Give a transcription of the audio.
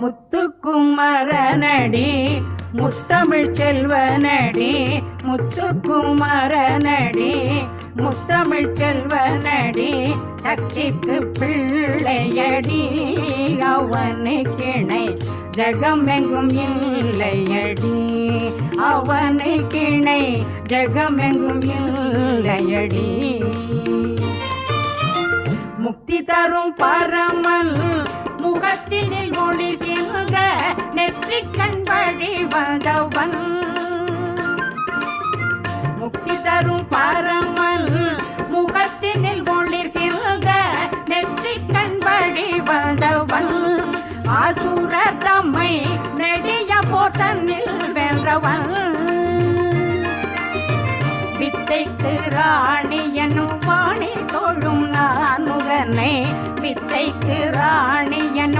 முத்துக்குமரனடி முத்தமிழ் செல்வனடி, முத்துக்குமரனடி முத்தமிழ் செல்வனடி, சக்திக்கு பிள்ளையடி, அவனுக்கிணை ஜகமெங்கும் இல்லையடி, அவனுக்கிணை ஜகமெங்கும் இல்லையடி. முக்தி தரும் பரமல் முகத்தினில் ஒளிர்கின்ற நெற்றிக்கண் வழி வந்தவன், முக்தி தரும் பரமல் முகத்தினில் ஒளிர்கின்ற நெற்றிக்கண் வழி வந்தவன், ஆசுர தம்மை நெடிய போட்டனில் வென்றவன், வித்தைக்கு ராணி என்னும் வாணி தோழும் நான் முகனை, வித்தைக்கு ராணி என்னும்